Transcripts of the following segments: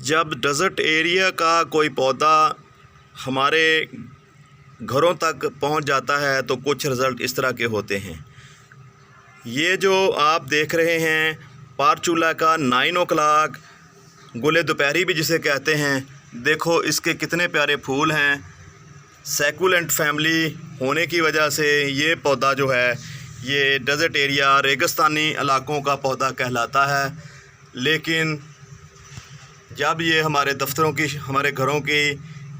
जब desert area का कोई पौधा हमारे घरों तक पहुंच जाता है तो कुछ रिज़ल्ट इस तरह के होते हैं। ये जो आप देख रहे हैं पारचूला का 9 o'clock गुले दोपहरी भी जिसे कहते हैं, देखो इसके कितने प्यारे फूल हैं। सैकुलेंट फैमिली होने की वजह से ये पौधा जो है ये डेज़र्ट एरिया रेगिस्तानी इलाकों का पौधा कहलाता है। लेकिन जब ये हमारे दफ्तरों की, हमारे घरों की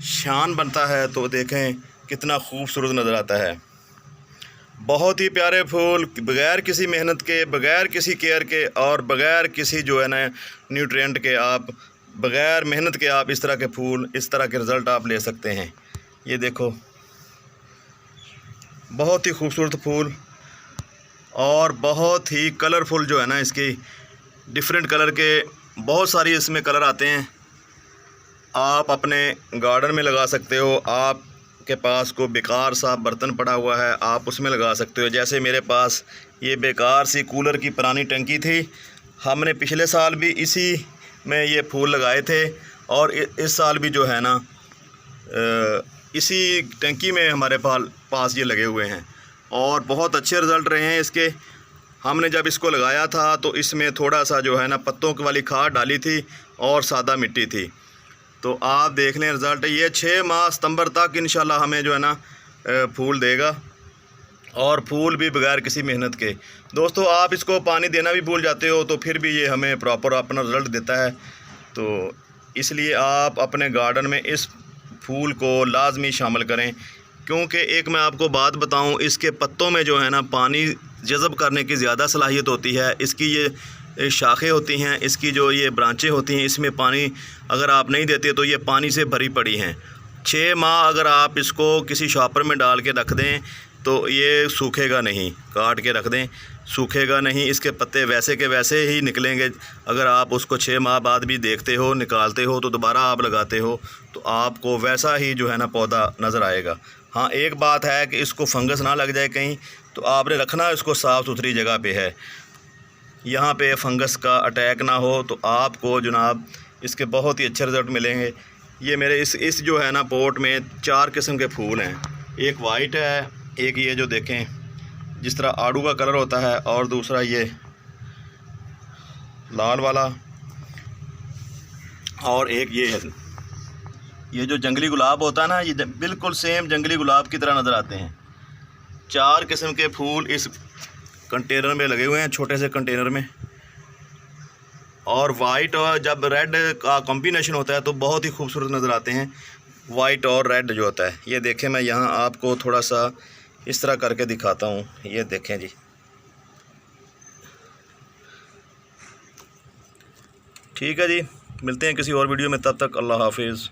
शान बनता है तो देखें कितना खूबसूरत नज़र आता है। बहुत ही प्यारे फूल, बग़ैर किसी मेहनत के, बग़ैर किसी केयर के और बग़ैर किसी जो है ना न्यूट्रिएंट के, आप बग़ैर मेहनत के आप इस तरह के फूल, इस तरह के रिज़ल्ट आप ले सकते हैं। ये देखो बहुत ही खूबसूरत फूल और बहुत ही कलरफुल जो है ना, इसकी डिफरेंट कलर के बहुत सारी इसमें कलर आते हैं। आप अपने गार्डन में लगा सकते हो। आपके पास कोई बेकार सा बर्तन पड़ा हुआ है, आप उसमें लगा सकते हो। जैसे मेरे पास ये बेकार सी कूलर की पुरानी टंकी थी, हमने पिछले साल भी इसी में ये फूल लगाए थे और इस साल भी जो है ना इसी टंकी में हमारे पास ये लगे हुए हैं और बहुत अच्छे रिज़ल्ट रहे हैं इसके। हमने जब इसको लगाया था तो इसमें थोड़ा सा जो है ना पत्तों वाली खाद डाली थी और सादा मिट्टी थी। तो आप देख लें रिज़ल्ट, ये 6 माह सितंबर तक इंशाल्लाह हमें जो है ना फूल देगा और फूल भी बग़ैर किसी मेहनत के। दोस्तों आप इसको पानी देना भी भूल जाते हो तो फिर भी ये हमें प्रॉपर अपना रिज़ल्ट देता है। तो इसलिए आप अपने गार्डन में इस फूल को लाजमी शामिल करें, क्योंकि एक मैं आपको बात बताऊं, इसके पत्तों में जो है ना पानी जज़ब करने की ज़्यादा सलाहियत होती है। इसकी ये शाखें होती हैं, इसकी जो ये ब्रांचें होती हैं, इसमें पानी अगर आप नहीं देते तो ये पानी से भरी पड़ी हैं। 6 माह अगर आप इसको किसी शॉपर में डाल के रख दें तो ये सूखेगा नहीं, काट के रख दें सूखेगा नहीं, इसके पत्ते वैसे के वैसे ही निकलेंगे। अगर आप उसको 6 माह बाद भी देखते हो, निकालते हो तो दोबारा आप लगाते हो तो आपको वैसा ही जो है ना पौधा नज़र आएगा। हाँ, एक बात है कि इसको फंगस ना लग जाए कहीं, तो आपने रखना इसको साफ़ सुथरी जगह पे है, यहाँ पे फंगस का अटैक ना हो, तो आपको जनाब इसके बहुत ही अच्छे रिज़ल्ट मिलेंगे। ये मेरे इस जो है ना पोट में 4 किस्म के फूल हैं। एक वाइट है, एक ये जो देखें जिस तरह आड़ू का कलर होता है, और दूसरा ये लाल वाला, और एक ये जो जंगली गुलाब होता है ना, ये बिल्कुल सेम जंगली गुलाब की तरह नज़र आते हैं। 4 किस्म के फूल इस कंटेनर में लगे हुए हैं, छोटे से कंटेनर में। और वाइट और जब रेड का कॉम्बिनेशन होता है तो बहुत ही खूबसूरत नज़र आते हैं, वाइट और रेड जो होता है। ये देखें, मैं यहाँ आपको थोड़ा सा इस तरह करके दिखाता हूँ। ये देखें जी, ठीक है जी, मिलते हैं किसी और वीडियो में, तब तक अल्लाह हाफिज़।